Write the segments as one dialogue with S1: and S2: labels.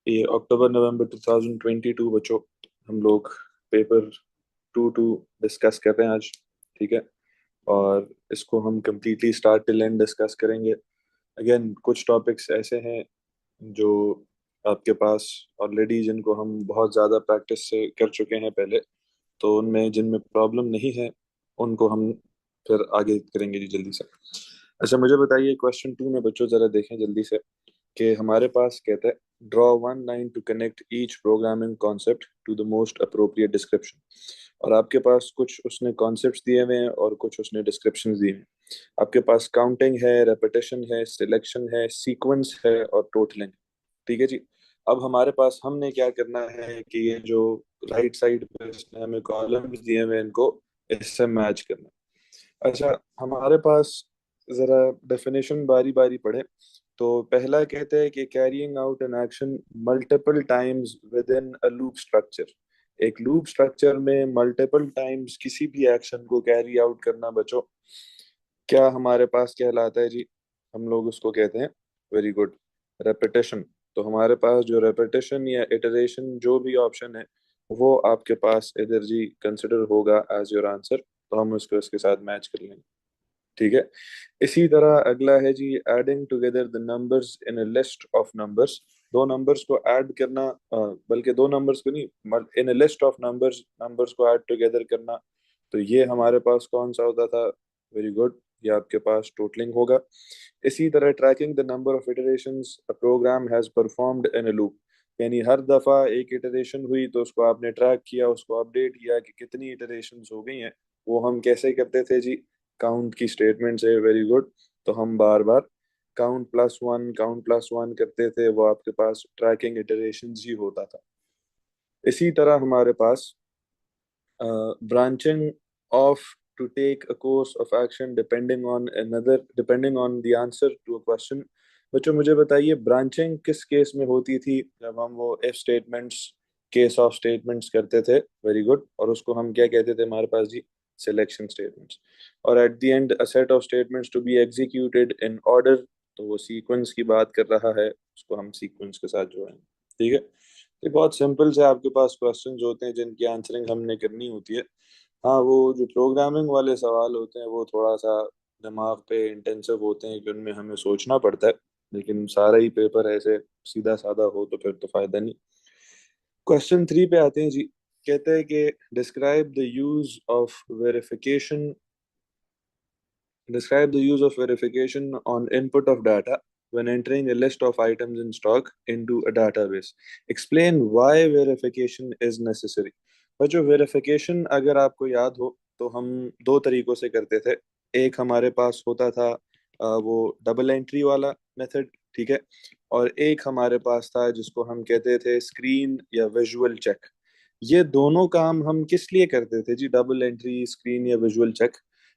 S1: ये अक्टूबर नवंबर 2022 बच्चों, हम लोग पेपर 2 डिस्कस कर रहे हैं आज। ठीक है। और इसको हम completely start till and discuss करेंगे। अगेन कुछ टॉपिक्स ऐसे हैं जो आपके पास ऑलरेडी, जिनको हम बहुत ज़्यादा प्रैक्टिस से कर चुके हैं पहले, तो उनमें जिनमें प्रॉब्लम नहीं है उनको हम फिर आगे करेंगे जी जल्दी से। अच्छा, मुझे बताइए क्वेश्चन 2 में बच्चों ज़रा देखें जल्दी से कि हमारे पास कहता है draw one line to connect each programming concept to the most appropriate description. और आपके पास कुछ उसने कॉन्सेप्ट्स दिए हुए हैं और कुछ उसने डिस्क्रिप्शंस दिए हैं। आपके पास काउंटिंग है, रेपिटेशन है, सिलेक्शन है, सीक्वेंस है और टोटलिंग। ठीक है जी। अब हमारे पास हमने क्या करना है कि ये जो राइट साइड पे इसने हमें कॉलम्स दिए हुए हैं, इनको इससे मैच करना है। अच्छा, हमारे पास जरा डेफिनेशन बारी बारी पढ़े। तो पहला कहते हैं कि carrying out an action multiple times with in a loop structure. एक लूप स्ट्रक्चर में मल्टीपल टाइम्स किसी भी एक्शन को कैरी आउट करना बच्चों, क्या हमारे पास कहलाता है जी? हम लोग उसको कहते हैं, वेरी गुड, रेपिटेशन। तो हमारे पास जो रेपिटेशन या इटरेशन जो भी ऑप्शन है, वो आपके पास इधर जी कंसिडर होगा एज योर आंसर। तो हम उसको इसके साथ मैच कर लेंगे। ठीक है। इसी तरह अगला है जी, adding together the numbers in a list of numbers. दो नंबर्स को ऐड करना, बल्कि दो नंबर्स को नहीं, in a list of numbers, numbers को ऐड टुगेदर करना। तो ये हमारे पास कौन सा होता था? वेरी गुड, ये आपके पास टोटलिंग होगा। इसी तरह tracking the number of iterations a program has performed in a loop, यानी हर दफा एक इटरेशन हुई तो उसको आपने ट्रैक किया, उसको अपडेट किया कि कितनी इटरेशंस हो गई हैं। वो हम कैसे करते थे जी? काउंट की स्टेटमेंट से। Very good. तो हम बार बार काउंट प्लस वन करते थे, वो आपके पास ट्रैकिंग इटरेशन ही होता था। इसी तरह हमारे पास branching off, to take a course of action depending on the answer to a question. बच्चों मुझे बताइए, ब्रांचिंग किस केस में होती थी? जब हम वो if statements, case of statements करते थे। Very good. और उसको हम क्या कहते थे हमारे पास जी? Selection statements. और at the end a set of statements to be executed in order. तो वो सीक्वेंस की बात कर रहा है, उसको हम सीक्वेंस के साथ जोड़ेंगे। ठीक है। ये बहुत सिंपल से आपके पास क्वेश्चंस होते हैं जिनकी आंसरिंग हमने करनी होती है। हाँ, वो जो प्रोग्रामिंग वाले सवाल होते हैं वो थोड़ा सा दिमाग पे इंटेंसिव होते हैं कि उनमें हमें सोचना पड़ता है। लेकिन सारा ही पेपर ऐसे सीधा साधा हो तो फिर तो फायदा नहीं। क्वेश्चन 3 पे आते हैं जी। कहते हैं कि describe the use of verification, describe the use of verification on input of data when entering a list of items in stock into a database. Explain why verification is necessary. और जो verification, अगर आपको याद हो तो हम दो तरीकों से करते थे। एक हमारे पास होता था वो डबल एंट्री वाला मेथड। ठीक है। और एक हमारे पास था जिसको हम कहते थे स्क्रीन या विजुअल चेक। ये दोनों काम हम किस लिए करते थे जी? डबल एंट्री, स्क्रीन या विजुअल चेक,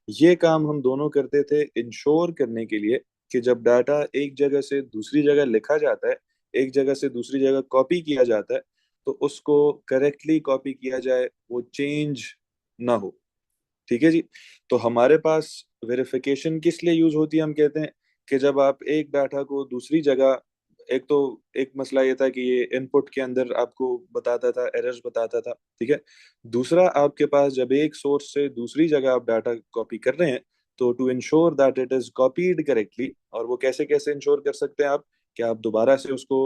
S1: ये काम हम दोनों करते थे इंश्योर करने के लिए कि जब डाटा एक जगह से दूसरी जगह लिखा जाता है, एक जगह से दूसरी जगह कॉपी किया जाता है, तो उसको करेक्टली कॉपी किया जाए, वो चेंज ना हो। ठीक है जी। तो हमारे पास वेरिफिकेशन किस लिए यूज होती है? हम कहते हैं कि जब आप एक डाटा को दूसरी जगह, एक तो एक मसला ये था कि ये इनपुट के अंदर आपको बताता था, एरर्स बताता था। ठीक है। दूसरा, आपके पास जब एक सोर्स से दूसरी जगह आप डाटा कॉपी कर रहे हैं, तो to ensure that it is copied correctly, और वो कैसे कैसे इंश्योर कर सकते हैं आप? कि आप दोबारा से उसको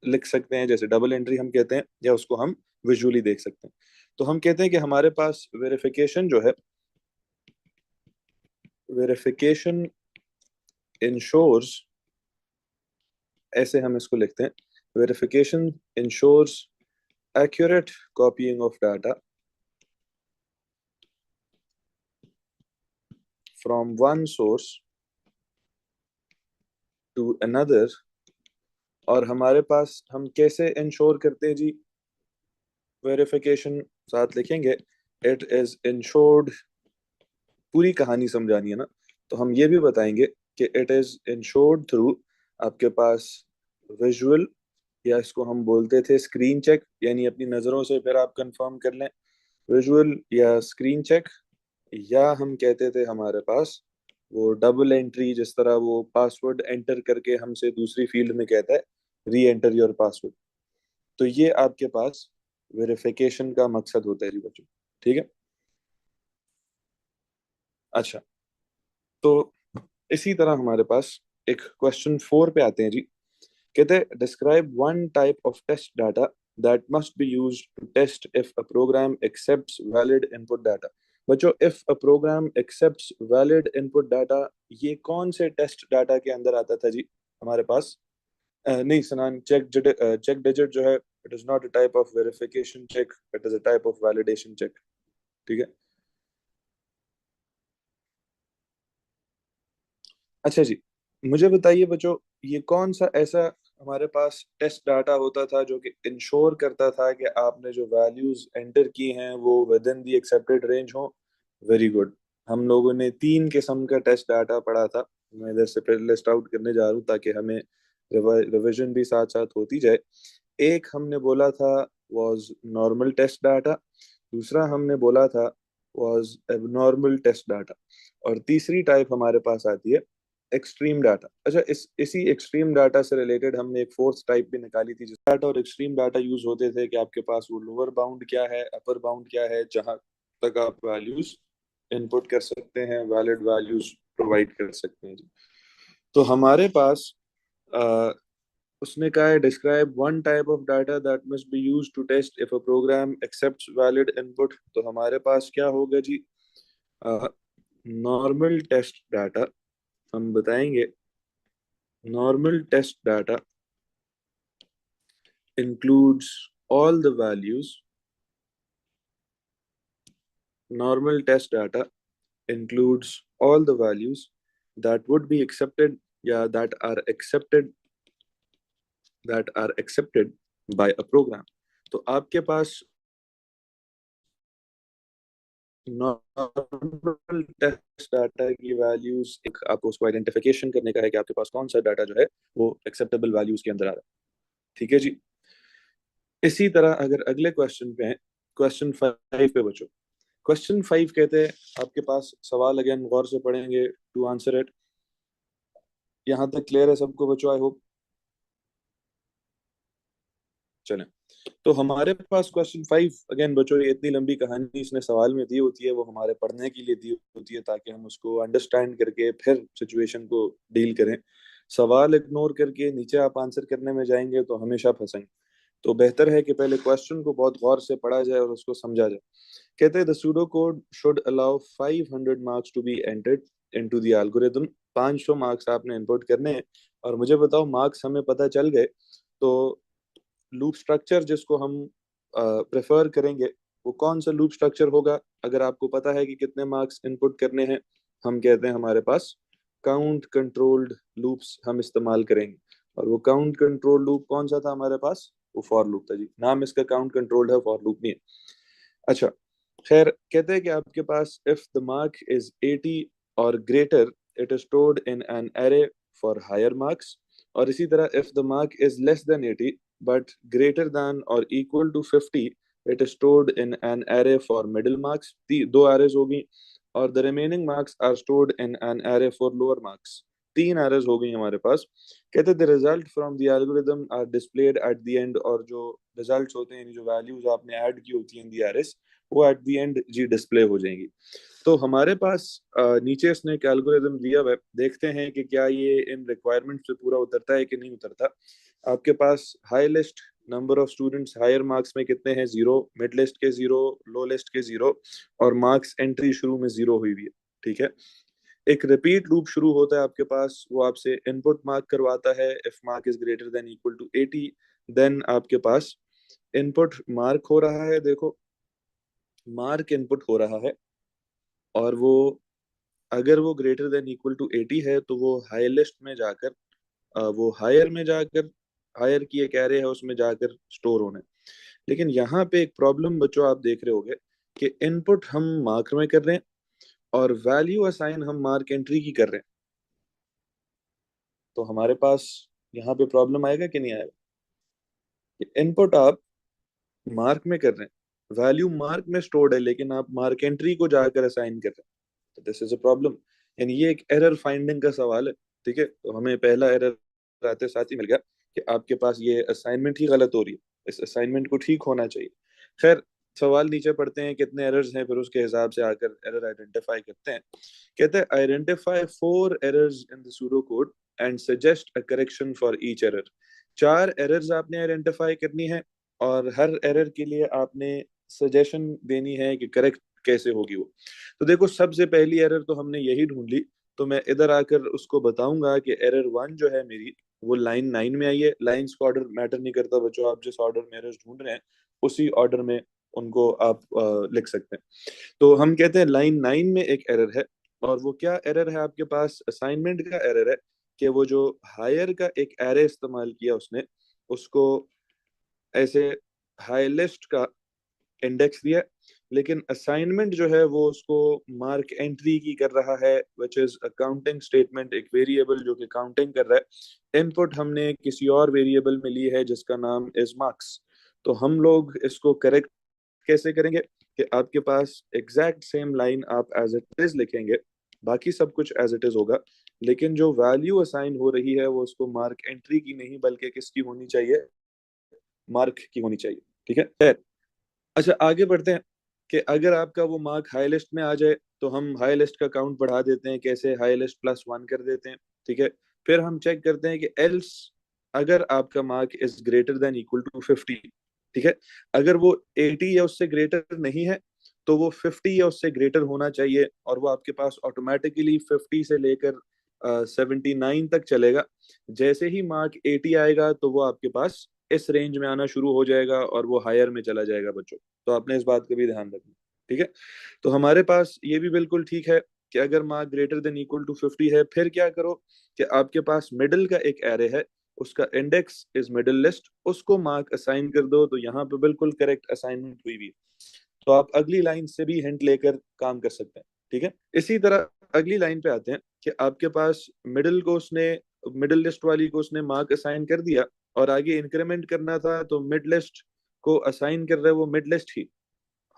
S1: लिख सकते हैं, जैसे डबल एंट्री हम कहते हैं, या उसको हम विजुअली देख सकते हैं। तो हम कहते हैं कि हमारे पास वेरिफिकेशन जो है, वेरिफिकेशन इंश्योर्स, ऐसे हम इसको लिखते हैं, verification ensures accurate copying of data from one source to another। और हमारे पास हम कैसे इंश्योर करते हैं जी? वेरिफिकेशन साथ लिखेंगे, इट इज इंश्योर्ड, पूरी कहानी समझानी है ना, तो हम ये भी बताएंगे कि इट इज इंश्योर्ड थ्रू आपके पास विजुअल, या इसको हम बोलते थे स्क्रीन चेक, यानी अपनी नज़रों से फिर आप कंफर्म कर लें, विजुअल या स्क्रीन चेक। या हम कहते थे हमारे पास वो डबल एंट्री, जिस तरह वो पासवर्ड एंटर करके हमसे दूसरी फील्ड में कहता है, री एंटर योर पासवर्ड। तो ये आपके पास वेरिफिकेशन का मकसद होता है जी बच्चों, ठीक है। अच्छा, तो इसी तरह हमारे पास एक क्वेश्चन 4 पे आते हैं जी। कहते हैं describe one type of test data that must be used to test if a program accepts valid input data. बच्चों, if a program accepts valid input data, ये कौन से टेस्ट डाटा के अंदर आता था जी हमारे पास? नहीं सनान, चेक डिजिट जो है, it is not a type of verification check, it is a type of validation check, ठीक है। अच्छा जी, मुझे बताइए बच्चों, ये कौन सा ऐसा हमारे पास टेस्ट डाटा होता था जो कि इंश्योर करता था कि आपने जो वैल्यूज एंटर की हैं वो within the accepted range हो? Very good. हम लोगों ने 3 किस्म का टेस्ट डाटा पढ़ा था। मैं इधर से फिर लिस्ट आउट करने जा रहा हूँ ताकि हमें रिवीजन भी साथ साथ होती जाए। एक हमने बोला था वाज नॉर्मल टेस्ट डाटा, दूसरा हमने बोला था वाज एबनॉर्मल टेस्ट डाटा, और तीसरी टाइप हमारे पास आती है एक्सट्रीम डाटा। अच्छा, इस इसी एक्सट्रीम डाटा से रिलेटेड हमने एक फोर्थ टाइप भी निकाली थी, जिस डाटा और एक्सट्रीम डाटा यूज होते थे कि आपके पास वो लोअर बाउंड क्या है, अपर बाउंड क्या है, जहां तक आप वैल्यूज इनपुट कर सकते हैं, वैलिड वैल्यूज प्रोवाइड कर सकते हैं जी। तो हमारे पास अ, उसने कहा है describe one type of data that must be used to test if a program accepts valid input. तो हमारे पास क्या होगा जी? नॉर्मल टेस्ट डाटा, हम बताएंगे normal test data includes all the values. Normal test data includes all the values that would be accepted, yeah, that are accepted by a program. तो आपके पास normal test data की values, एक आपको उसको identification करने का है कि आपके पास कौन सा डाटा जो है वो एक्सेप्टेबल वैल्यूज के अंदर आ रहा है, ठीक है जी। इसी तरह अगर अगले क्वेश्चन पे हैं, क्वेश्चन 5 पे बचो। क्वेश्चन 5 कहते हैं, आपके पास सवाल अगेन गौर से पढ़ेंगे टू आंसर इट। यहाँ तक क्लियर है सबको बच्चों? I hope. चलें, तो हमारे पास क्वेश्चन 5 अगेन बच्चों, ये इतनी लंबी कहानी इसने सवाल में दी होती है, वो हमारे पढ़ने के लिए दी होती है ताकि हम उसको अंडरस्टैंड करके फिर सिचुएशन को डील करें। सवाल इग्नोर करके नीचे आप आंसर करने में जाएंगे तो हमेशा फंसेंगे। तो बेहतर है कि पहले क्वेश्चन को बहुत गौर से पढ़ा जाए और उसको समझा जाए। कहते हैं the pseudo code should allow 500 marks to be entered into the algorithm. 500 marks आपने इनपुट करने हैं, और मुझे बताओ मार्क्स हमें पता चल गए तो लूप स्ट्रक्चर जिसको हम प्रेफर करेंगे वो कौन सा लूप स्ट्रक्चर होगा? अगर आपको पता है कि कितने मार्क्स इनपुट करने हैं, हम कहते हैं हमारे पास काउंट कंट्रोल्ड लूप्स हम इस्तेमाल करेंगे। और वो काउंट कंट्रोल लूप कौन सा था हमारे पास? वो फॉर लूप था जी। नाम इसका काउंट कंट्रोल्ड है, फॉर लूप नहीं है। अच्छा, खैर, कहते हैं कि आपके पास इफ द मार्क इज 80 और greater, it is stored in an array for higher marks. और इसी तरह if the mark is less than 80 but greater than और equal to 50, it is stored in an array for middle marks. दो arrays होगी, और the remaining marks are stored in an array for lower marks. 3 arrays हो गई हमारे पास। कहते हैं the result from the algorithm are displayed at the end, और जो रिजल्ट्स होते हैं यानी जो वैल्यूज आपने ऐड की होती हैं इन द एरेस, वो एट द एंड जी डिस्प्ले हो जाएंगी। तो हमारे पास नीचे इसने एक एल्गोरिदम दिया हुआ है, देखते हैं कि क्या ये इन रिक्वायरमेंट से पूरा उतरता है कि नहीं उतरता। आपके पास high list number of students higher marks में कितने हैं? 0, मिड लिस्ट के 0, लो लिस्ट के 0, और मार्क्स एंट्री शुरू में 0 हुई हुई है, ठीक है। एक रिपीट लूप शुरू होता है आपके पास, वो आपसे इनपुट मार्क करवाता है if mark is greater than equal to 80। Then आपके पास इनपुट मार्क हो रहा है, देखो मार्क इनपुट हो रहा है, और वो अगर वो ग्रेटर देन इक्वल टू 80 है तो वो हाई लिस्ट में जाकर वो हायर में जाकर, हायर की एक एरे है उसमें जाकर स्टोर होने। लेकिन यहाँ पे एक प्रॉब्लम बच्चों आप देख रहे होगे कि इनपुट हम मार्क में कर रहे हैं और वैल्यू असाइन हम मार्क एंट्री की कर रहे हैं। तो हमारे पास यहाँ पे प्रॉब्लम आएगा कि नहीं आएगा? इनपुट आप मार्क में कर रहे हैं, वैल्यू मार्क में स्टोर्ड है, लेकिन आप मार्क एंट्री को जाकर असाइन कर रहे हैं। तो दिस इज अ प्रॉब्लम, यानी ये एक एरर फाइंडिंग का सवाल है, ठीक है। तो हमें पहला एरर आते साथ ही मिल गया कि आपके पास ये असाइनमेंट ही गलत हो रही है, इस असाइनमेंट को ठीक होना चाहिए। खैर, सवाल नीचे पढ़ते हैं कितने एरर्स हैं, फिर उसके हिसाब से आकर एरर आइडेंटिफाई करते हैं। कहते हैं identify 4 errors in the pseudo code and suggest a correction for each error. 4 errors आपने आइडेंटिफाई करनी है और हर एरर के लिए आपने सजेशन देनी है कि करेक्ट कैसे होगी वो। तो देखो, सबसे पहली एरर तो हमने यही ढूंढ ली, तो मैं इधर आकर उसको बताऊंगा कि एरर 1 जो है मेरी, वो लाइन 9 में आई है। लाइंस का ऑर्डर मैटर नहीं करता बच्चों, आप जिस ऑर्डर में एरर्स ढूंढ रहे हैं उसी ऑर्डर में उनको आप लिख सकते हैं। तो हम कहते हैं लाइन 9 में एक एरर है, और वो क्या एरर है आपके पास, असाइनमेंट का एरर है कि वो जो हायर का एक एरे इस्तेमाल किया उसने, उसको ऐसे हाई लिस्ट का इंडेक्स दिया, लेकिन असाइनमेंट जो है वो उसको मार्क एंट्री की कर रहा है, which is a counting statement, एक वेरिएबल जो कि काउंटिंग कर रहा है। इनपुट हमने किसी और वेरिएबल में ली है जिसका नाम इज मार्क्स। तो हम लोग इसको करेक्ट कैसे करेंगे कि आपके पास एग्जैक्ट सेम लाइन आप एज इट इज लिखेंगे, बाकी सब कुछ एज इट इज होगा, लेकिन जो वैल्यू असाइन हो रही है वो उसको मार्क एंट्री की नहीं बल्कि किसकी होनी चाहिए, मार्क की होनी चाहिए। ठीक है, खैर, अच्छा आगे बढ़ते हैं कि अगर आपका वो मार्क हाई लिस्ट में आ जाए तो हम हाई लिस्ट का काउंट बढ़ा देते हैं, कैसे, हाई लिस्ट +1 कर देते हैं। ठीक है, फिर हम चेक करते हैं कि एल्स, अगर आपका mark is greater than equal to 50, ठीक है, अगर वो 80 या उससे ग्रेटर नहीं है तो वो 50 या उससे ग्रेटर होना चाहिए, और वो आपके पास ऑटोमेटिकली 50 से लेकर 79 तक चलेगा। जैसे ही मार्क 80 आएगा तो वो आपके पास इस रेंज में आना शुरू हो जाएगा और वो हायर में चला जाएगा बच्चों। तो आपने इस बात का भी ध्यान रखना। ठीक है, तो हमारे पास ये भी बिल्कुल ठीक है कि अगर mark greater than equal to 50 है, फिर क्या करो कि आपके पास मिडिल का एक एरे है, उसका इंडेक्स इज मिडिल लिस्ट, उसको मार्क असाइन कर दो। तो यहाँ पे बिल्कुल करेक्ट असाइनमेंट हुई भी। तो आप अगली लाइन से भी हिंट लेकर काम कर सकते हैं। ठीक है, इसी तरह अगली लाइन पे आते हैं कि आपके पास मिडिल को उसने, मिडिल लिस्ट वाली को उसने मार्क असाइन कर दिया, और आगे इंक्रीमेंट करना था तो मिड लिस्ट को असाइन कर रहा है वो मिड लिस्ट ही।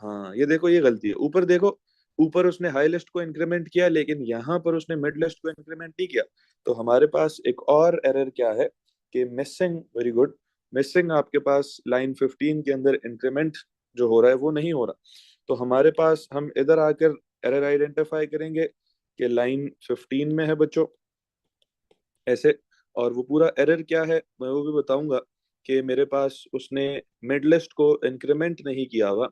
S1: हाँ, ये देखो, ये गलती है। ऊपर देखो, ऊपर उसने हाई लिस्ट को इंक्रीमेंट किया, लेकिन यहाँ पर उसने मिड लिस्ट को इंक्रीमेंट नहीं किया। तो हमारे पास एक और एरर क्या है कि मिसिंग, वेरी गुड, मिसिंग आपके पास लाइन 15 के अंदर इंक्रीमेंट जो हो रहा है वो नहीं हो रहा। तो हमारे पास, हम इधर आकर एरर आइडेंटिफाई करेंगे कि लाइन 15 में है बच्चों, ऐसे। और वो पूरा एरर क्या है मैं वो भी बताऊंगा कि मेरे पास उसने मिड लिस्ट को इंक्रीमेंट नहीं किया हुआ,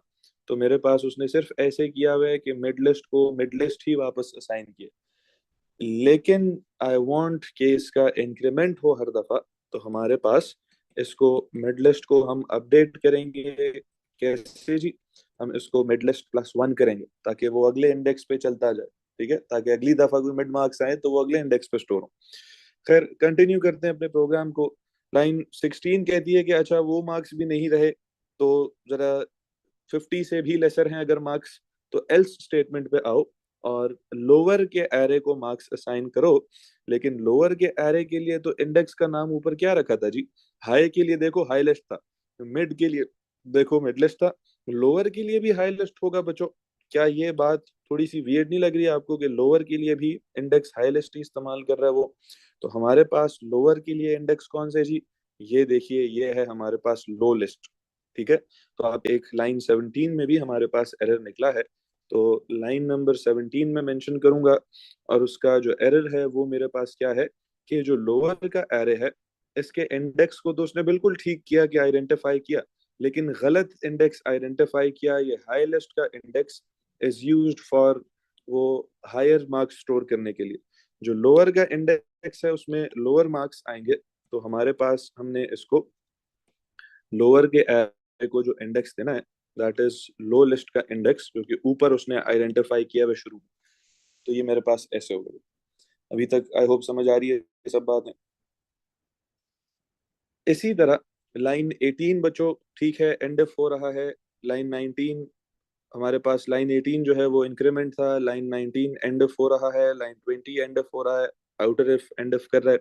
S1: तो मेरे पास उसने सिर्फ ऐसे किया हुआ है कि मिड लिस्ट को मिड लिस्ट ही वापस असाइन किया, लेकिन आई वांट कि इसका इंक्रीमेंट हो हर दफा। तो हमारे पास इसको, मिड लिस्ट को हम अपडेट करेंगे कैसे जी, हम इसको मिड लिस्ट +1 करेंगे ताकि वो अगले इंडेक्स पे चलता जाए। ठीक है, ताकि अगली दफा कोई मिड मार्क्स आए तो वो अगले इंडेक्स पे स्टोर हो। खैर, कंटिन्यू करते हैं अपने प्रोग्राम को। लाइन 16 कहती है कि अच्छा वो मार्क्स भी नहीं रहे तो जरा 50 से भी लेसर हैं अगर मार्क्स, तो एल्स स्टेटमेंट पे आओ और लोअर के एरे को मार्क्स असाइन करो। लेकिन लोअर के एरे के लिए तो इंडेक्स का नाम ऊपर क्या रखा था जी, हाई के लिए देखो हाई लिस्ट था, मिड के लिए देखो मिड लिस्ट था, लोअर के लिए भी हाई लिस्ट होगा बच्चों। क्या ये बात थोड़ी सी वियर्ड नहीं लग रही है आपको कि लोअर के लिए भी इंडेक्स हाई लिस्ट ही इस्तेमाल कर रहा है वो? तो हमारे पास लोअर के लिए इंडेक्स कौन से जी, ये देखिए, ये है हमारे पास लो लिस्ट। ठीक है, तो आप एक लाइन 17 में भी हमारे पास एरर निकला है, तो लाइन नंबर 17 में मेंशन करूंगा। और उसका जो एरर है वो मेरे पास क्या है कि जो लोअर का एरे है, इसके इंडेक्स को तो उसने बिल्कुल ठीक किया कि आइडेंटिफाई किया, लेकिन गलत इंडेक्स आइडेंटिफाई किया। ये हाई लिस्ट का इंडेक्स इज यूज्ड फॉर वो हायर मार्क्स स्टोर करने के लिए। जो लोअर का इंडेक्स है उसमें लोअर मार्क्स आएंगे। तो हमारे पास, हमने इसको लोअर के एरे को जो इंडेक्स देना है, दैट इज लो लिस्ट का इंडेक्स, जो कि ऊपर उसने आइडेंटिफाई किया हुआ शुरू में। तो ये मेरे पास ऐसे हो गए। अभी तक आई होप समझ आ रही है ये सब बातें। इसी तरह लाइन 18 बच्चों, ठीक है, एंड ऑफ हो रहा है। लाइन 19, हमारे पास लाइन 18 जो है वो इंक्रीमेंट था, लाइन 19 एंड ऑफ हो रहा है, लाइन 20 एंड ऑफ हो रहा है, आउटर इफ एंड ऑफ कर रहा है।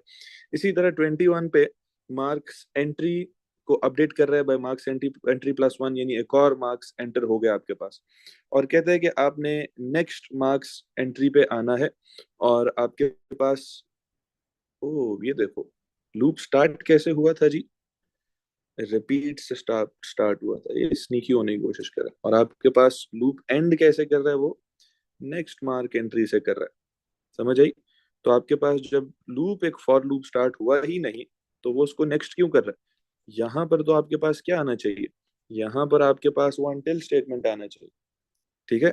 S1: इसी तरह 21 पे मार्क्स एंट्री को अपडेट कर रहा है बाय मार्क्स एंट्री, एंट्री +1, यानी एक और मार्क्स एंटर हो गया आपके पास। और कहते हैं कि आपने नेक्स्ट मार्क्स एंट्री पे आना है, और आपके पास, ओ ये देखो, लूप स्टार्ट कैसे हुआ था जी? रिपीट से स्टार्ट हुआ था, ये स्नीकी होने की कोशिश कर रहा है। और आपके पास लूप एंड कैसे कर रहा है? वो नेक्स्ट मार्क एंट्री से कर रहा है। समझ आई? तो आपके पास जब लूप, एक फॉर लूप स्टार्ट हुआ ही नहीं, तो वो उसको नेक्स्ट क्यों कर रहा है? यहाँ पर तो आपके पास क्या आना चाहिए? यहाँ पर आपके पास वो अनटिल स्टेटमेंट आना चाहिए। ठीक है?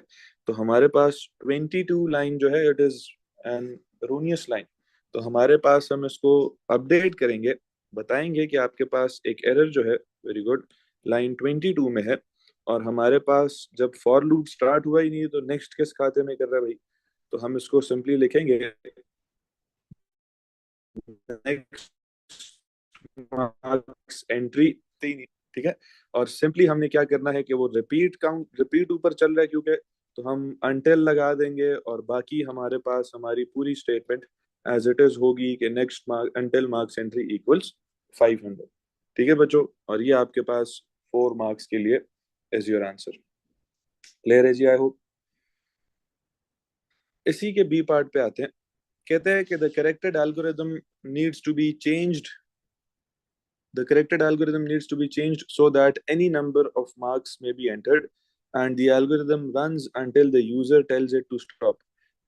S1: तो हमारे पास 22 लाइन जो है, it is an erroneous line. तो हमारे पास, हम इसको अपडेट करेंगे, बताएंगे कि आपके पास एक एरर जो है, वेरी गुड, लाइन 22 में है। और हमारे पास जब फॉर लूप स्टार्ट हुआ ही नहीं, तो नेक्स्ट किस खाते में कर रहा है भाई? तो हम इसको सिंपली लिखेंगे नेक्स्ट मार्क्स एंट्री। ठीक है? और सिंपली हमने क्या करना है कि वो रिपीट काउंट, रिपीट ऊपर चल रहा है क्योंकि, तो हम अनटिल लगा देंगे और बाकी हमारे पास हमारी पूरी स्टेटमेंट एज इट इज होगी कि next mark until marks entry equals 500। ठीक है बच्चों? और ये आपके पास 4 मार्क्स के लिए इज योर आंसर। क्लियर है जी? I hope. इसी के बी पार्ट पे आते हैं। कहते हैं कि the corrected algorithm needs to be changed, the corrected algorithm needs to be changed so that any number of marks may be entered and the algorithm runs until the user tells it to stop.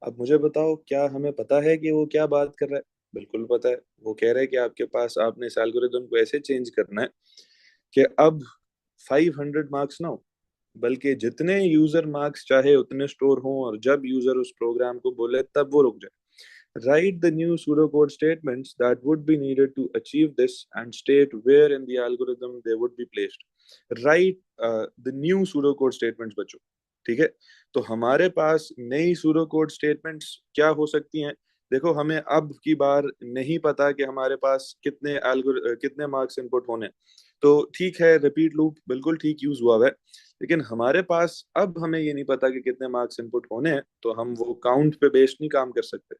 S1: अब मुझे बताओ, क्या हमें पता है कि वो क्या बात कर रहा है? बिल्कुल पता है। वो कह रहा है कि आपके पास, आपने इस एल्गोरिदम को ऐसे चेंज करना है कि अब 500 मार्क्स ना हो, बल्कि जितने यूजर मार्क्स चाहे उतने स्टोर हों, और जब यूजर उस प्रोग्राम को बोले तब वो रुक जाए। Write the new pseudocode statements that would be needed to achieve this and state where in the algorithm they would be placed. Write the new pseudocode statements बच्चों। ठीक है? तो हमारे पास नई pseudocode statements क्या हो सकती हैं? देखो, हमें अब की बार नहीं पता कि हमारे पास कितने मार्क्स इनपुट होने हैं। तो ठीक है, रिपीट लूप बिल्कुल ठीक यूज हुआ है, लेकिन हमारे पास अब हमें ये नहीं पता कि कितने मार्क्स इनपुट होने हैं, तो हम वो काउंट पे बेस्ड नहीं काम कर सकते।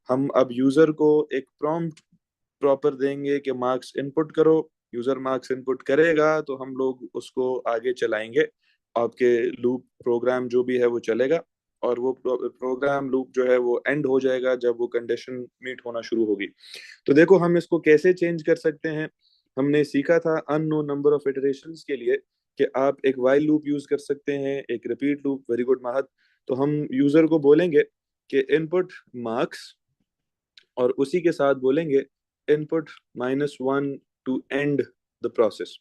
S1: हम अब यूजर को एक प्रॉम्प्ट प्रॉपर देंगे कि मार्क्स इनपुट करो। यूजर मार्क्स इनपुट करेगा तो हम लोग उसको आगे चलाएंगे, आपके लूप प्रोग्राम जो भी है वो चलेगा। और वो प्रोग्राम लूप जो है वो एंड हो जाएगा जब वो कंडीशन मीट होना शुरू होगी। तो देखो, हम इसको कैसे चेंज कर सकते हैं। हमने सीखा था अननोन नंबर ऑफ इटरेशंस के लिए कि आप एक वाइल लूप यूज कर सकते हैं, एक रिपीट लूप। वेरी गुड महत। तो हम यूजर को बोलेंगे कि इनपुट मार्क्स, और उसी के साथ बोलेंगे input -1 to end the process.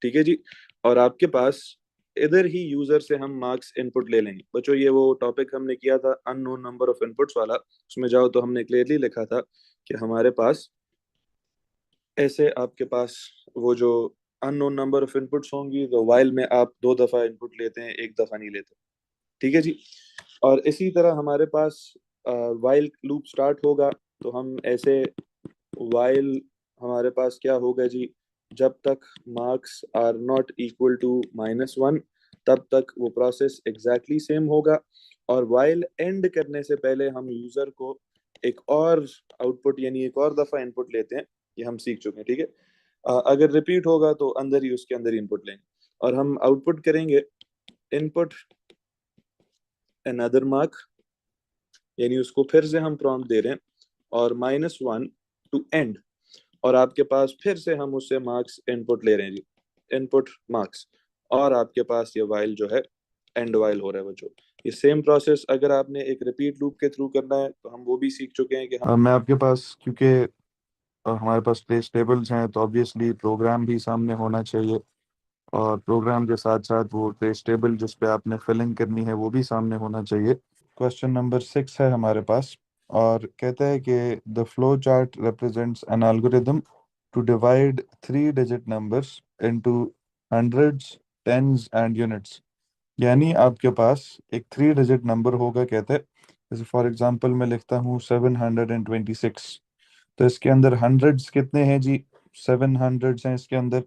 S1: ठीक है जी? और आपके पास इधर ही यूजर से हम मार्क्स इनपुट ले लेंगे। बच्चों, ये वो टॉपिक हमने किया था अननोन नंबर ऑफ इनपुट्स वाला, उसमें जाओ तो हमने क्लियरली लिखा था कि हमारे पास ऐसे, आपके पास वो जो अननोन नंबर ऑफ इनपुट्स होंगी, तो वाइल में आप 2 दफा इनपुट लेते हैं, एक दफा नहीं लेते। ठीक है जी? और इसी तरह हमारे पास वाइल लूप स्टार्ट होगा, तो हम ऐसे वाइल, हमारे पास क्या होगा जी? जब तक marks are not equal to -1, तब तक वो प्रोसेस एग्जैक्टली सेम होगा। और वाइल एंड करने से पहले हम यूजर को एक और आउटपुट, यानी एक और दफा इनपुट लेते हैं। ये हम सीख चुके हैं। ठीक है? अगर रिपीट होगा तो अंदर ही, उसके अंदर ही इनपुट लेंगे, और हम आउटपुट करेंगे इनपुट अनदर मार्क, यानी उसको फिर से हम प्रॉम्प्ट दे रहे हैं, और -1 टू एंड। और आपके पास फिर से हम उससे मार्क्स इनपुट ले रहे हैं जी, इनपुट मार्क्स। और आपके पास ये वाइल जो है एंड वाइल हो रहा है बच्चों। ये सेम प्रोसेस अगर आपने एक रिपीट लूप के थ्रू करना है, तो हम वो भी सीख चुके हैं कि मैं आपके पास, क्योंकि हमारे पास प्लेस टेबल्स हैं, तो ऑब्वियसली प्रोग्राम भी सामने होना चाहिए, और प्रोग्राम के साथ साथ वो ट्रेस टेबल जिस पे आपने फिलिंग करनी है वो भी सामने होना चाहिए। क्वेश्चन नंबर 6 है हमारे पास, और कहता है कि the flow chart represents an algorithm to divide 3 digit numbers into hundreds, tens and units. यानी आपके पास एक 3 डिजिट नंबर होगा, कहते हैं, जैसे फॉर एग्जांपल मैं लिखता हूँ 726। तो इसके अंदर हंड्रेड्स कितने हैं जी? 700 हैं इसके अंदर।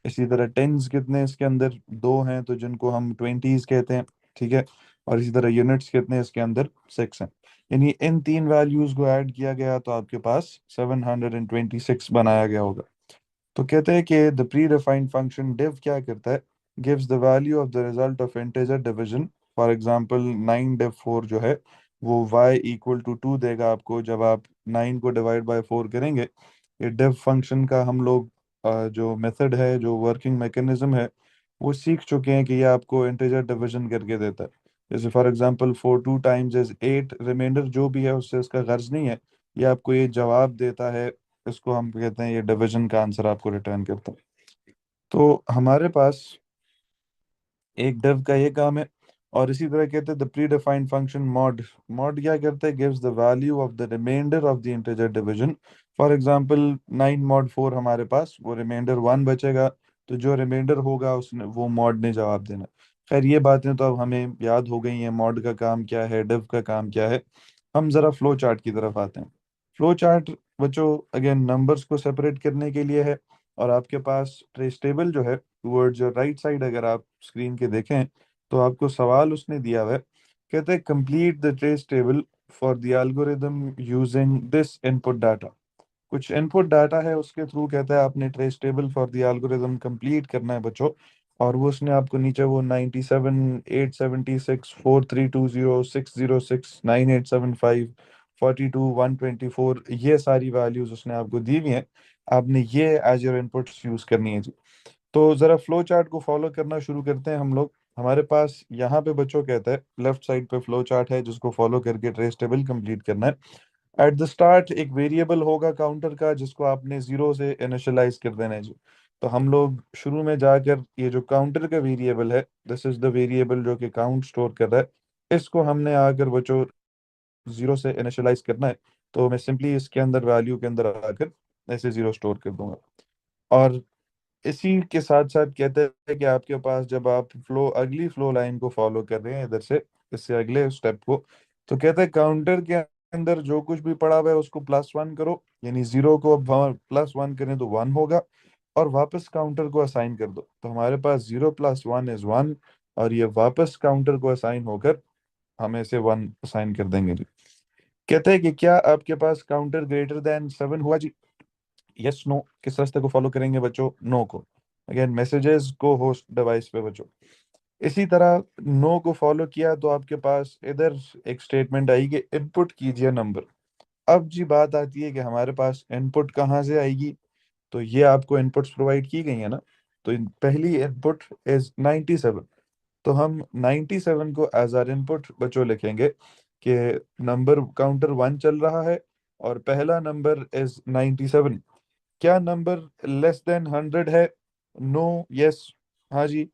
S1: इसी तरह टेंस कितने हैं इसके अंदर? 2 हैं, तो जिनको हम ट्वेंटीज कहते हैं। ठीक है? और इसी तरह यूनिट्स कितने हैं इसके अंदर? 6 हैं। यानी इन 3 वैल्यूज को ऐड किया गया तो आपके पास 726 बनाया गया होगा। तो कहते हैं कि the predefined function div क्या करता है? Gives the value of the result of integer division. For example 9 div 4 जो है, वो y = 2 देगा आपको जब आप 9 को डिवाइड बाय 4 करेंगे। ये div फंक्शन का हम लोग जो मेथड है, जो वर्किंग मैकेनिज्म है, वो सीख चुके हैं कि ये आपको इंटीजर डिवीजन करके देता है। जैसे for example 4 2 times is 8, remainder जो भी है उससे इसका गर्ज नहीं है, ये आपको ये जवाब देता है। इसको हम कहते हैं ये डिवीजन का आंसर आपको रिटर्न करता है। तो हमारे पास एक डिव का ये काम है। और इसी तरह कहते हैं the predefined function mod. Mod क्या करता है, gives the value of the remainder of the integer division. For example 9 mod 4 हमारे पास, वो रिमाइंडर 1 बचेगा, तो जो रिमाइंडर होगा उसने वो मॉड ने जवाब देना। खैर ये बातें तो अब हमें याद हो गई हैं, मॉड का काम क्या है, डिव का काम क्या है। हम जरा फ्लो चार्ट की तरफ आते हैं। फ्लो चार्ट बच्चों अगेन नंबर्स को सेपरेट करने के लिए है। और आपके पास ट्रेस टेबल जो है टुवर्ड्स योर राइट साइड, अगर आप स्क्रीन के देखें तो आपको सवाल उसने दिया हुआ है। कहते हैं complete the trace table for the algorithm using this input data. कुछ इनपुट डाटा है उसके थ्रू कहता है आपने trace table for the algorithm complete करना है बच्चों। और वो उसने आपको नीचे वो 97 876 4320 606 9875 42 124 ये सारी वैल्यूज उसने आपको दी हुई हैं। आपने ये एज योर इनपुट्स यूज करनी है जी। तो जरा फ्लो चार्ट को फॉलो करना शुरू करते हैं हम लोग। हमारे पास यहाँ पे बच्चों कहता है लेफ्ट साइड पे फ्लो चार्ट है जिसको फॉलो करके ट्रेस टेबल कंप्लीट करना है। एट द स्टार्ट एक वेरिएबल होगा काउंटर का जिसको आपने जीरो से इनिशियलाइज कर देना है जी। तो हम लोग शुरू में जाकर ये जो काउंटर का वेरिएबल है, दिस इज द वेरिएबल जो कि काउंट स्टोर कर रहा है, इसको हमने आकर बच्चों जीरो से इनिशियलाइज करना है। तो मैं सिंपली इसके अंदर वैल्यू के अंदर आकर ऐसे जीरो स्टोर कर दूंगा। और इसी के साथ साथ कहते हैं कि आपके पास जब आप फ्लो अगली फ्लो लाइन को फॉलो कर रहे हैं इधर से, इससे अगले स्टेप को, तो कहते हैं काउंटर के अंदर जो कुछ भी पड़ा हुआ है उसको +1 करो, यानी जीरो को अब हम +1 करें तो 1 होगा। और वापस काउंटर को असाइन कर दो, तो हमारे पास 0 + 1 = 1। और ये वापस काउंटर को असाइन होकर हम ऐसे 1 असाइन कर देंगे जी। कहते हैं कि क्या आपके पास काउंटर ग्रेटर देन 7 हुआ जी? यस नो किस रास्ते को फॉलो करेंगे बच्चों? नो को। अगेन मैसेजेस को होस्ट डिवाइस पे बच्चों। इसी तरह नो को फॉलो किया तो आपके पास इधर एक स्टेटमेंट आएगी इनपुट कीजिए नंबर। अब जी बात आती है कि हमारे पास इनपुट कहाँ से आएगी। तो ये आपको इनपुट्स प्रोवाइड की गई है ना। तो पहली इनपुट इज 97। तो हम 97 को एज आर इनपुट बच्चों लिखेंगे कि नंबर काउंटर 1 चल रहा है और पहला नंबर इज 97। क्या नंबर लेस देन 100 है? नो। यस। हाँ जी।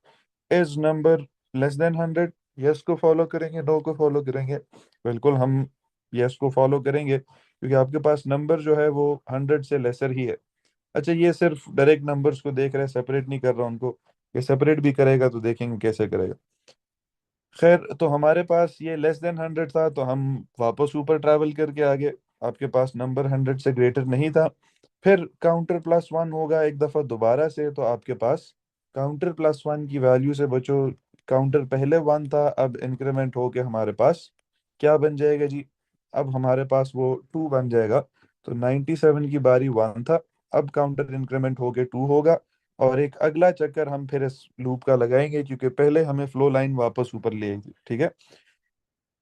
S1: Is number less than 100? Yes को फॉलो करेंगे, नो को फॉलो करेंगे? बिल्कुल हम यस को फॉलो करेंगे क्योंकि आपके पास नंबर जो है वो 100 से लेसर ही है। अच्छा ये सिर्फ डायरेक्ट नंबर्स को देख रहा है, सेपरेट नहीं कर रहा उनको। ये सेपरेट भी करेगा तो देखेंगे कैसे करेगा। खैर तो हमारे पास ये लेस देन 100 था तो हम वापस ऊपर ट्रैवल करके आगे। आपके पास नंबर 100 से ग्रेटर नहीं था। फिर काउंटर +1 होगा एक दफ़ा दोबारा से, तो आपके पास काउंटर +1 की वैल्यू से बचो, काउंटर पहले 1 था अब इंक्रीमेंट होके हमारे पास क्या बन जाएगा जी? अब हमारे पास वो 2 बन जाएगा। तो 97 की बारी 1 था, अब काउंटर इंक्रीमेंट होके 2 होगा। और एक अगला चक्कर हम फिर इस लूप का लगाएंगे क्योंकि पहले हमें फ्लो लाइन वापस ऊपर ले आई थी, ठीक है।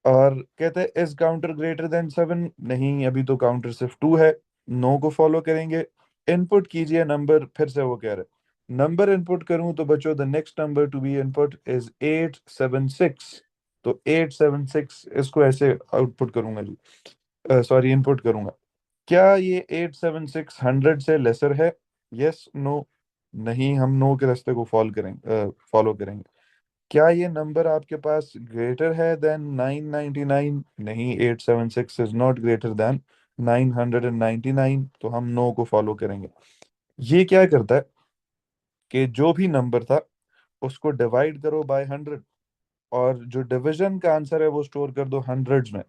S1: और कहते हैं इज काउंटर ग्रेटर देन 7? नहीं, अभी तो काउंटर सिर्फ 2 है। नो को फॉलो करेंगे। इनपुट कीजिए नंबर, फिर से वो कह रहे नंबर इनपुट करूं तो बच्चों the next number to be input is 876। तो 876 इसको ऐसे आउटपुट करूंगा जी, सॉरी इनपुट करूंगा। क्या ये 876 100 से लेसर है? Yes no. नहीं, हम नो के रास्ते को फॉलो करेंगे। क्या ये नंबर आपके पास ग्रेटर है देन 999? नहीं, 876 इज नॉट ग्रेटर देन 999, तो हम नो को फॉलो करेंगे। ये क्या करता है कि जो भी नंबर था उसको डिवाइड करो बाय 100, और जो डिवीजन का आंसर है वो स्टोर कर दो हंड्रेड्स में।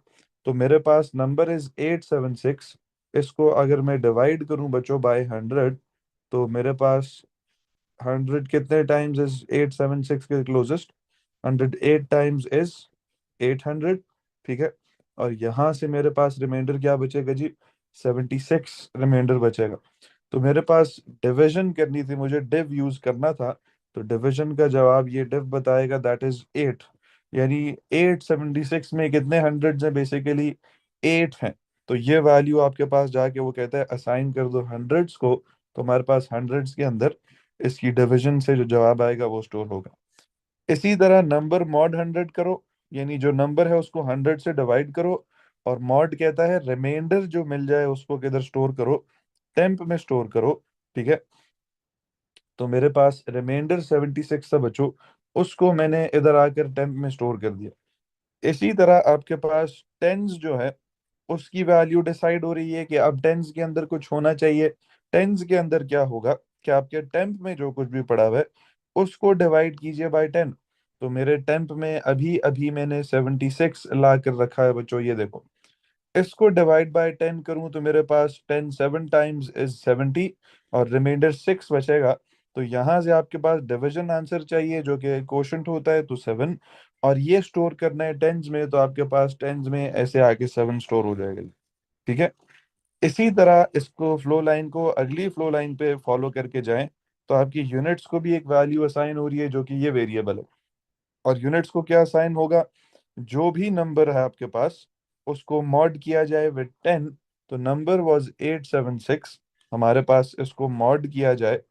S1: तो मेरे पास नंबर इज 876, इसको अगर मैं डिवाइड करूं बच्चों बाय 100, तो मेरे पास 100 कितने टाइम्स इज 876 के क्लोजेस्ट? 108 टाइम्स इज 800, ठीक है। और यहाँ से मेरे पास रिमाइंडर क्या बचेगा जी? 76 रिमाइंडर बचेगा। तो मेरे पास डिवीजन करनी थी, मुझे डिव यूज करना था। तो डिवीजन का जवाब ये डिव बताएगा, दैट इज 8। यानी 876 में कितने हंड्रेड्स हैं? बेसिकली 8 हैं।
S2: तो ये वैल्यू आपके पास जाके वो कहता है असाइन कर दो हंड्रेड्स को, तो हमारे पास हंड्रेड्स के अंदर इसकी डिवीजन से जो जवाब आएगा वो स्टोर होगा। इसी तरह नंबर मॉड 100 करो, यानी जो नंबर है उसको 100 से डिवाइड करो, और मॉड कहता है रिमाइंडर जो मिल जाए उसको किधर स्टोर करो, टेम्प में स्टोर करो। ठीक है, तो मेरे पास रिमाइंडर 76 था बच्चों, उसको मैंने इधर आकर टेम्प में स्टोर कर दिया। इसी तरह आपके पास टेंस जो है उसकी वैल्यू डिसाइड हो रही है कि अब टेंस के अंदर कुछ होना चाहिए। टेंस के अंदर क्या होगा कि आपके टेम्प में जो कुछ भी पड़ा हुआ है उसको डिवाइड कीजिए बाय 10। तो मेरे टेम्प में अभी अभी मैंने 76 ला कर रखा है बच्चों, ये देखो। इसको डिवाइड बाय 10 करूं तो मेरे पास 10 7 टाइम्स इज 70, और रिमाइंडर 6 बचेगा। तो यहां से आपके पास डिवीजन आंसर चाहिए जो कि क्वोशंट होता है, तो 7। और ये स्टोर करना है टेंस में, तो आपके पास टेंस में ऐसे आके 7 स्टोर हो जाएगा। ठीक है, इसी तरह इसको फ्लो लाइन को अगली फ्लो लाइन पे फॉलो करके जाएं, तो आपकी यूनिट्स को भी एक वैल्यू असाइन हो रही है जो कि ये वेरिएबल है। और यूनिट्स को क्या असाइन होगा, जो भी नंबर है आपके पास उसको मॉड किया जाए विद 10। तो नंबर वाज 876, हमारे पास इसको मॉड किया जाए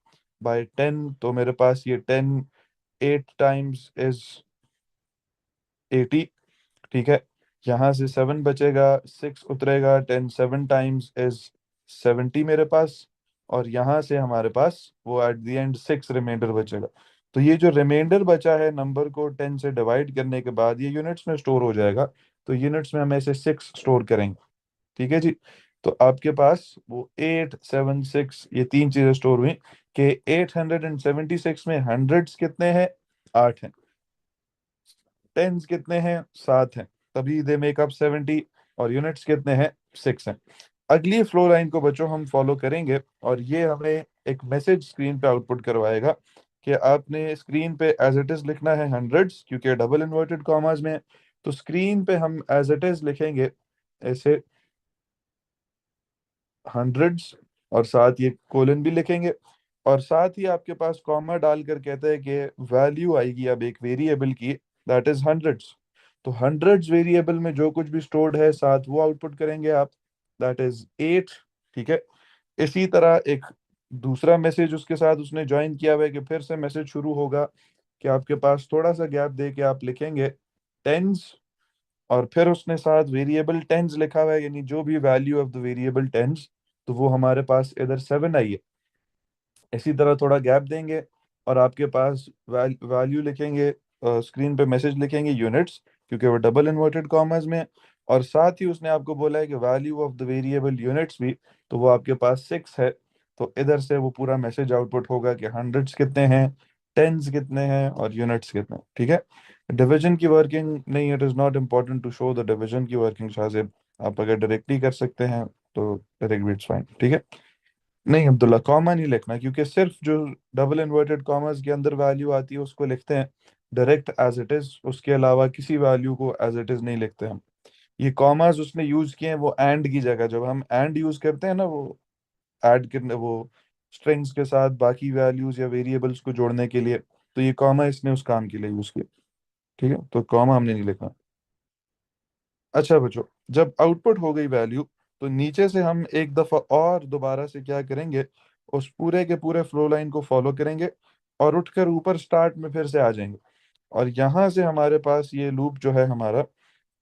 S2: बाय 10, तो मेरे पास ये 10 8 टाइम्स इज 80। ठीक है, यहाँ से 7 बचेगा, 6 उतरेगा, 10 7 टाइम्स इज 70 मेरे पास। और यहाँ से हमारे पास वो एट द एंड 6 रिमाइंडर बचेगा। तो ये जो रिमाइंडर बचा है नंबर को 10 से डिवाइड करने के बाद ये यूनिट्स में स्टोर हो जाएगा। तो यूनिट्स में हम ऐसे 6 स्टोर करेंगे। ठीक है जी, तो आपके पास वो 8 7 6 ये तीन चीजें स्टोर हुई कि 876 में हंड्रेड्स कितने हैं, 8 हैं। टेंस कितने हैं, 7 हैं। तभी दे मेक अप 70। और यूनिट्स कितने हैं, 6 हैं। अगली फ्लो लाइन को बच्चों हम फॉलो करेंगे, और ये हमें एक मैसेज स्क्रीन पे आउटपुट करवाएगा कि आपने स्क्रीन पे एज इट इज लिखना है हंड्रेड्स, क्योंकि डबल इन्वर्टेड कॉमास में है। तो स्क्रीन पे हम एज इट इज लिखेंगे ऐसे हंड्रेड्स, और साथ ये कोलन भी लिखेंगे। और साथ ही आपके पास कॉमा डालकर कहते हैं कि वैल्यू आएगी अब एक वेरिएबल की, दैट इज हंड्रेड्स। तो हंड्रेड्स वेरिएबल में जो कुछ भी स्टोर्ड है साथ वो आउटपुट करेंगे आप, दैट इज 8। ठीक है, इसी तरह एक दूसरा मैसेज उसके साथ उसने ज्वाइन किया हुआ है कि फिर से मैसेज शुरू होगा कि आपके पास थोड़ा सा गैप दे के आप लिखेंगे टेंस, और फिर उसने साथ वेरिएबल टेंस लिखा हुआ है, यानी जो भी value of the variable tens, तो वो हमारे पास इधर 7 आई है। इसी तरह थोड़ा गैप देंगे और आपके पास वैल्यू लिखेंगे, स्क्रीन पे मैसेज लिखेंगे यूनिट्स, क्योंकि वो डबल इन्वर्टेड कॉमर्स में है। और साथ ही उसने आपको बोला है कि value of the variable units भी, तो वो आपके पास 6 है। तो इधर से वो पूरा मैसेज आउटपुट होगा कि हंड्रेड्स कितने हैं, टेंस कितने हैं, और यूनिट्स कितने हैं। ठीक है, डिवीजन की वर्किंग नहीं, it is not important to show the division की वर्किंग शाहजेब। आप अगर डायरेक्टली कर सकते हैं तो डायरेक्ट भी इट्स फाइन। ठीक है, नहीं अब्दुल्ला कॉमा नहीं लिखना, क्योंकि सिर्फ जो डबल इन्वर्टेड कॉमर्स के अंदर वैल्यू आती है उसको लिखते हैं डायरेक्ट एज इट इज, उसके अलावा किसी वैल्यू को एज इट इज नहीं लिखते हम। ये कॉमास उसने यूज किए हैं वो एंड की जगह, जब हम एंड यूज करते हैं ना, वो ऐड करने, वो स्ट्रिंग्स के साथ बाकी वैल्यूज या वेरिएबल्स को जोड़ने के लिए, तो ये कॉमा इसने उस काम के लिए यूज किया। ठीक है, तो कॉमा हमने नहीं लिखना। अच्छा बच्चों, जब आउटपुट हो गई वैल्यू, तो नीचे से हम एक दफा और दोबारा से क्या करेंगे, उस पूरे के पूरे फ्लो लाइन को फॉलो करेंगे और उठकर ऊपर स्टार्ट में फिर से आ जाएंगे। और यहाँ से हमारे पास ये लूप जो है हमारा,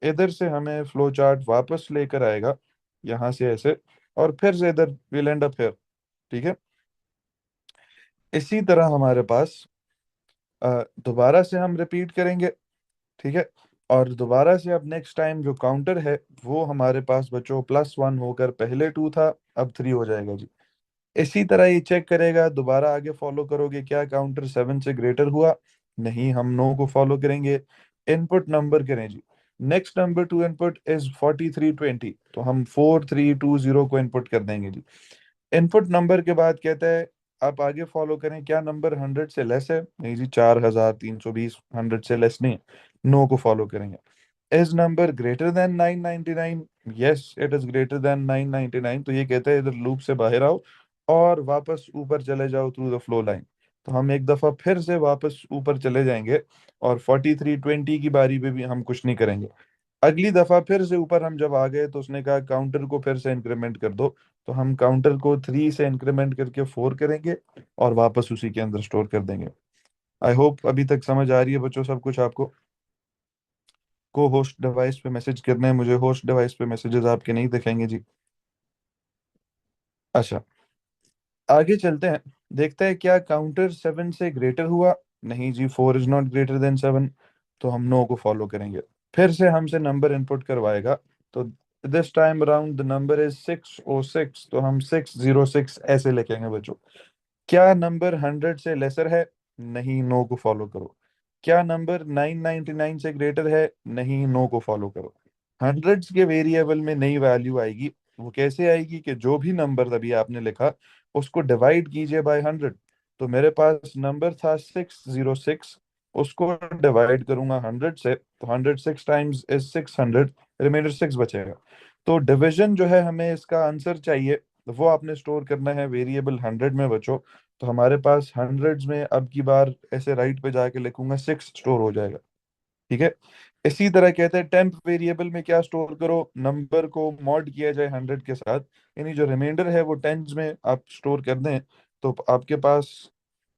S2: इधर से हमें फ्लो चार्ट वापस लेकर आएगा, यहाँ से ऐसे, और फिर से इधर विल एंड अप हियर। ठीक है, इसी तरह हमारे पास दोबारा से हम रिपीट करेंगे। ठीक है, और दोबारा से अब नेक्स्ट टाइम जो काउंटर है वो हमारे पास बच्चों +1 होकर पहले 2 था, अब 3 हो जाएगा जी। इसी तरह ये चेक करेगा, दोबारा आगे फॉलो करोगे क्या काउंटर 7 से ग्रेटर हुआ, नहीं, हम नो को फॉलो करेंगे। इनपुट नंबर करें जी, next number two input is 4320, तो हम 4320 को इनपुट कर देंगे जी। इनपुट नंबर के बाद कहता है आप आगे फॉलो करें क्या नंबर 100 से लेस है, नहीं जी, 4320 100 से लेस नहीं। नो को फॉलो करेंगे। Is number greater than 999, yes it is greater then 999, तो ये कहता है इधर लूप से बाहर आओ और वापस ऊपर चले जाओ थ्रू द फ्लो लाइन। तो हम एक दफा फिर से वापस ऊपर चले जाएंगे, और 4320 की बारी पे भी हम कुछ नहीं करेंगे। अगली दफा फिर से ऊपर हम जब आ गए तो उसने कहा काउंटर को फिर से इंक्रीमेंट कर दो। तो हम काउंटर को 3 से इंक्रीमेंट करके 4 करेंगे और वापस उसी के अंदर स्टोर कर देंगे। आई होप अभी तक समझ आ रही है बच्चों सब कुछ आपको। को होस्ट डिवाइस पे मैसेज करना है मुझे, होस्ट डिवाइस पे मैसेजेस आपके नहीं दिखेंगे जी। अच्छा, आगे चलते हैं, देखते हैं क्या काउंटर 7 से ग्रेटर हुआ। नहीं जी, 4 इज नॉट ग्रेटर देन 7। तो हम नो को फॉलो करेंगे। फिर से हमसे नंबर इनपुट करवाएगा। तो this time around the number is 606, तो हम 606 ऐसे लिखेंगे बच्चों। क्या नंबर 100 से लेसर है? नहीं, नो को फॉलो करो। क्या नंबर 999 से ग्रेटर है? नहीं, नो को फॉलो करो। हंड्रेड्स के वेरिएबल में नई वैल्यू आएगी। वो कैसे आएगी कि जो भी नंबर अभी आपने लिखा उसको डिवाइड कीजिए बाय 100। तो मेरे पास नंबर था 606, उसको डिवाइड करूंगा 100 से, तो 106 टाइम्स इज 600, रिमाइंडर 6 बचेगा। तो डिवीजन जो है, हमें इसका आंसर चाहिए, तो वो आपने स्टोर करना है वेरिएबल 100 में बच्चों। तो हमारे पास हंड्रेड्स में अब की बार ऐसे राइट पे जाके लिखूंगा 6 स्टोर हो जाएगा। ठीक है। इसी तरह कहते हैं टेम्प वेरिएबल में क्या स्टोर करो, नंबर को मॉड किया जाए 100 के साथ, यानी जो रिमाइंडर है वो टेंस में आप स्टोर कर दें। तो आपके पास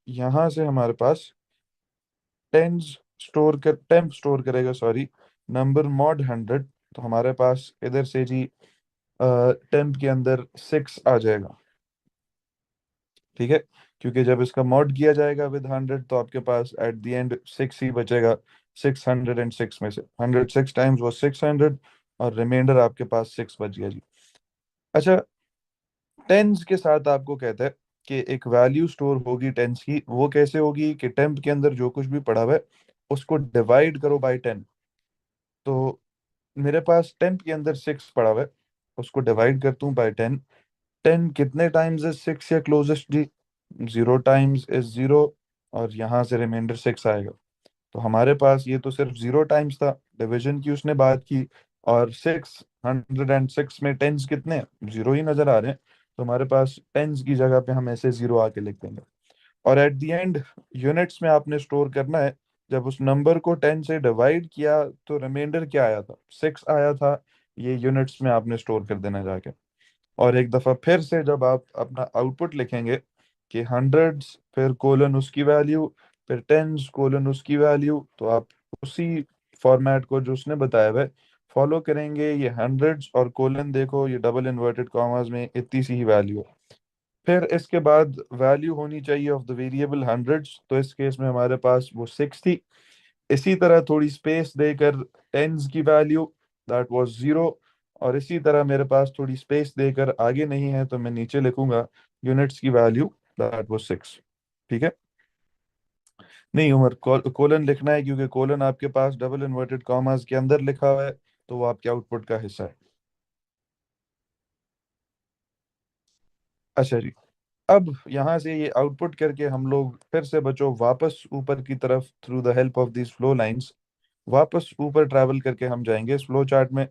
S2: यहाँ से हमारे पास टेंस स्टोर कर टेम्प स्टोर करेगा, सॉरी, नंबर मॉड 100। तो हमारे पास इधर से जी टेम्प के अंदर 6 आ जाएगा। ठीक है, क्योंकि जब इसका मॉड किया जाएगा विद 100 तो आपके पास एट द एंड 6 ही बचेगा। 606 में से 106 टाइम्स वो 600, और रिमाइंडर आपके पास 6 बच गया जी। अच्छा, टेंस के साथ आपको कहता है कि एक वैल्यू स्टोर होगी टेंस की। वो कैसे होगी कि टेम्प के अंदर जो कुछ भी पड़ा हुआ है उसको डिवाइड करो बाय 10। तो मेरे पास टेम्प के अंदर 6 पड़ा हुआ है, उसको डिवाइड करता हूँ बाय 10। 10 कितने टाइम्स इज 6 या क्लोजेस्ट जी? 0 टाइम्स इज 0, और यहाँ से रिमाइंडर 6 आएगा। तो हमारे पास ये तो सिर्फ 0 टाइम्स था, डिवीजन की उसने बात की, और 606 में टेंस कितने, 0 ही नजर आ रहे हैं। तो हमारे पास टेंस की जगह पे हम ऐसे 0 आके लिख देंगे। और एट द एंड यूनिट्स में आपने स्टोर करना है। जब उस नंबर को 10 से डिवाइड किया तो रिमाइंडर क्या आया था, 6 आया था। ये यूनिट्स में आपने स्टोर कर देना जाके। और एक दफा फिर से जब आप अपना आउटपुट लिखेंगे कि हंड्रेड्स फिर कोलन उसकी वैल्यू, फिर टेंस कोलन उसकी वैल्यू, तो आप उसी फॉर्मेट को जो उसने बताया हुआ है फॉलो करेंगे। ये हंड्रेड्स और कोलन देखो, ये डबल इन्वर्टेड कॉमास में इतनी सी ही वैल्यू है। फिर इसके बाद वैल्यू होनी चाहिए ऑफ द वेरिएबल हंड्रेड्स, तो इस केस में हमारे पास वो 6 थी। इसी तरह थोड़ी स्पेस देकर टेंस की वैल्यू, दैट वाज 0। और इसी तरह मेरे पास थोड़ी स्पेस देकर आगे नहीं है तो मैं नीचे लिखूंगा यूनिट्स की वैल्यू, दैट वाज 6। ठीक है। नहीं उमर, कोलन लिखना है क्योंकि कोलन आपके पास डबल इन्वर्टेड कॉमास के अंदर लिखा हुआ है, तो वो आपके आउटपुट का हिस्सा है। अच्छा जी, अब यहाँ से ये आउटपुट करके हम लोग फिर से बच्चों वापस ऊपर की तरफ through the help of this flow lines वापस ऊपर ट्रैवल करके हम जाएंगे इस फ्लो चार्ट में।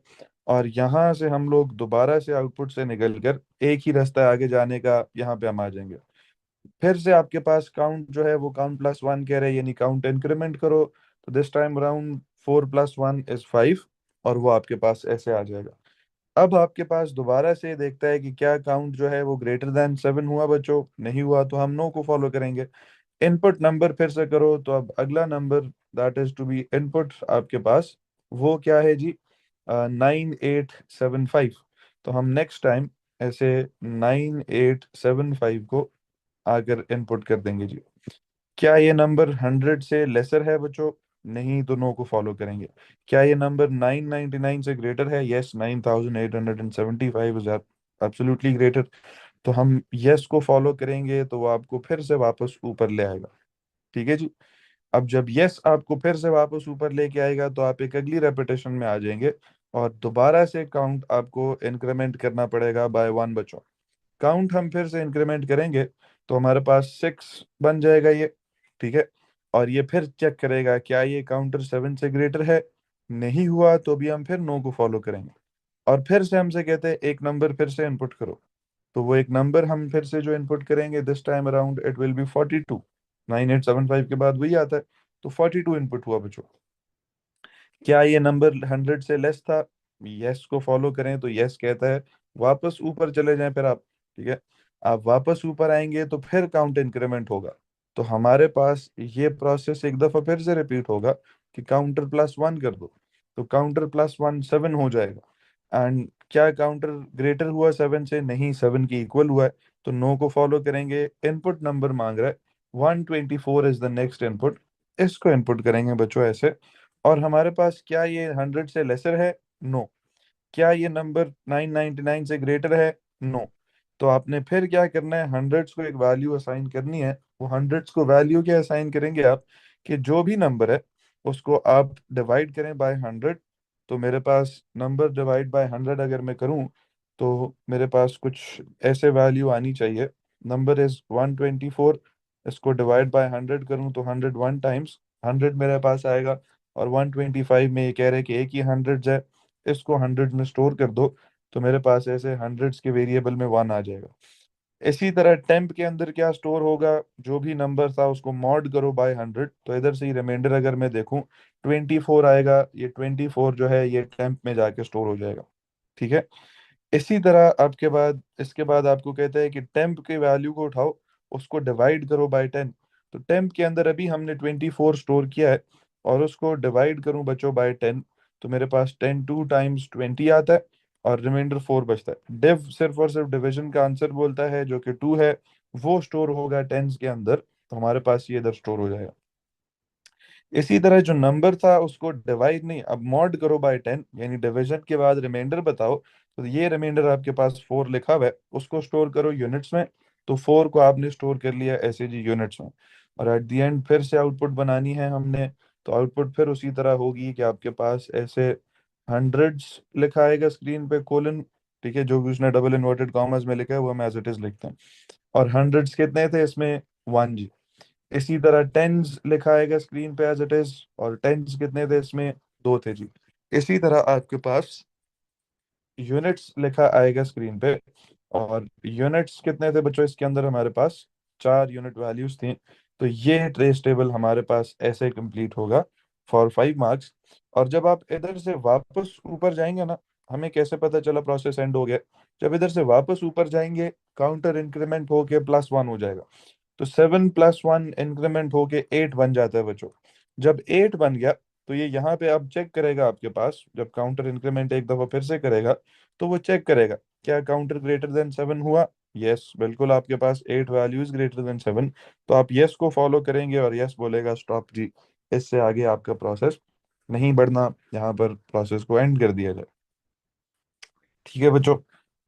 S2: और यहाँ से हम लोग दोबारा से आउटपुट से निकलकर एक ही रास्ता आगे जाने का यहाँ पे हम आ जाएंगे। फिर से आपके पास काउंट जो है वो काउंट प्लस 1 कह रहे हैं, यानी काउंट इंक्रीमेंट करो। तो दिस टाइम अराउंड 4 + 1 इज 5, और वो आपके पास ऐसे आ जाएगा। अब आपके पास दोबारा से देखता है कि क्या काउंट जो है वो ग्रेटर देन 7 हुआ बच्चों। नहीं हुआ तो हम नो को फॉलो करेंगे। इनपुट नंबर फिर से करो, तो अब अगला नंबर that is to be input आपके पास वो क्या है जी? 9875। तो हम नेक्स्ट टाइम ऐसे 9875 को आकर इनपुट कर देंगे जी। क्या ये नंबर 100 से लेसर है बच्चों? नहीं, दोनों को फॉलो करेंगे। क्या ये नंबर 999 से ग्रेटर है? Yes, 9875 is absolutely greater. तो हम यस को फॉलो करेंगे तो वो आपको फिर से वापस ऊपर ले आएगा। ठीक है जी। अब जब यस आपको फिर से वापस ऊपर लेके आएगा तो आप एक अगली रेपिटेशन में आ जाएंगे, और दोबारा से काउंट आपको इंक्रीमेंट करना पड़ेगा बाय 1 बच्चों। काउंट हम फिर से इंक्रीमेंट करेंगे तो हमारे पास 6 बन जाएगा ये। ठीक है। और ये फिर चेक करेगा क्या ये काउंटर 7 से ग्रेटर है। नहीं हुआ तो भी हम फिर नो को फॉलो करेंगे। और फिर से हमसे कहते हैं एक नंबर फिर से इनपुट करो। तो वो एक नंबर हम फिर से जो इनपुट करेंगे this time around it will be 42। 9875 के बाद वही आता है, तो 42 इनपुट हुआ बच्चों। क्या ये नंबर 100 से लेस था? यस को फॉलो करें तो यस कहता है। वापस ऊपर चले जाएं फिर आप, ठीक है, आप वापस ऊपर आएंगे तो फिर काउंट इंक्रीमेंट होगा। तो हमारे पास ये प्रोसेस एक दफा फिर से रिपीट होगा कि काउंटर +1 कर दो। तो काउंटर +1 7 हो जाएगा। एंड क्या काउंटर ग्रेटर हुआ 7 से? नहीं, 7 की इक्वल हुआ है। तो नो को फॉलो करेंगे। इनपुट नंबर मांग रहा है, 124 इज द नेक्स्ट इनपुट। इसको इनपुट करेंगे बच्चों ऐसे। और हमारे पास क्या ये 100 से लेसर है? नो। क्या ये नंबर 999 से ग्रेटर है? नो। तो आपने फिर क्या करना है, हंड्रेड्स को एक वैल्यू असाइन करनी है। वो हंड्रेड्स को वैल्यू क्या असाइन करेंगे आप, कि जो भी नंबर है उसको आप डिवाइड करें बाय 100। तो मेरे पास नंबर डिवाइड बाय 100 अगर मैं करूं तो मेरे पास कुछ ऐसे वैल्यू आनी चाहिए। नंबर इज 124, इसको डिवाइड बाय 100 करूं तो 101 टाइम्स 100 मेरे पास आएगा। और 125 में ये कह रहे हैं कि एक ही हंड्रेड है, इसको हंड्रेड में स्टोर कर दो। तो मेरे पास ऐसे हंड्रेड्स के वेरिएबल में 1 आ जाएगा। इसी तरह टेम्प के अंदर क्या स्टोर होगा, जो भी नंबर था उसको मॉड करो बाय 100। तो इधर से ही रिमाइंडर अगर मैं देखूं 24 आएगा, ये 24 जो है ये टेम्प में जाके स्टोर हो जाएगा। ठीक है। इसी तरह आपके बाद इसके बाद आपको कहता है कि टेम्प के वैल्यू को उठाओ, उसको डिवाइड करो बाय 10। तो टेम्प के अंदर अभी हमने 24 स्टोर किया है, और उसको डिवाइड करूं बच्चों बाय 10। तो मेरे पास 10 2 टाइम्स 20 आता है, और रिमाइंडर 4 बचता है। डिव सिर्फ और सिर्फ डिवीजन का आंसर बोलता है, जो कि 2 है। वो स्टोर होगा टेंस के अंदर, तो हमारे पास ये इधर स्टोर हो जाएगा। इसी तरह जो नंबर था उसको डिवाइड नहीं, अब मॉड करो बाय 10, यानी डिवीजन के बाद रिमाइंडर बताओ। तो ये रिमाइंडर आपके पास 4 लिखा हुआ है, उसको स्टोर करो यूनिट्स में। तो 4 को आपने स्टोर कर लिया ऐसे जी यूनिट्स में। और एट द एंड फिर से आउटपुट बनानी है हमने। तो आउटपुट फिर उसी तरह होगी कि आपके पास ऐसे हंड्रेड्स लिखा आएगा स्क्रीन पे, कोलन। ठीक है, जो भी उसने डबल इन्वर्टेड कॉमर्स में लिखा है वो हम एज इट इज लिखते हैं। और हंड्रेड्स कितने थे इसमें? 1 जी। इसी तरह टेंस लिखा आएगा स्क्रीन पे एज इट इज, और टेंस कितने थे इसमें? 2 थे जी। इसी तरह आपके पास यूनिट्स लिखा आएगा स्क्रीन पे। और यूनिट्स कितने थे बच्चों इसके अंदर? हमारे पास 4 यूनिट वैल्यूज थी। तो ये ट्रेस टेबल हमारे पास ऐसे कंप्लीट होगा फॉर 5 मार्क्स। और जब आप इधर से वापस ऊपर जाएंगे ना, हमें कैसे पता चला प्रोसेस एंड हो गया? जब इधर से वापस ऊपर जाएंगे, काउंटर इंक्रीमेंट होके +1 हो जाएगा। तो 7 + 1 इंक्रीमेंट होके 8 बन जाता है बच्चों। जब 8 बन गया तो ये यहाँ पे अब चेक करेगा आपके पास, जब काउंटर इंक्रीमेंट एक दफा फिर से करेगा तो वो चेक करेगा क्या काउंटर ग्रेटर देन 7 हुआ। यस, बिल्कुल आपके पास 8 वैल्यूज ग्रेटर देन 7। तो आप यस को फॉलो करेंगे और यस बोलेगा स्टॉप जी, इससे आगे आपका प्रोसेस नहीं बढ़ना, यहाँ पर प्रोसेस को एंड कर दिया जाए। ठीक है बच्चों।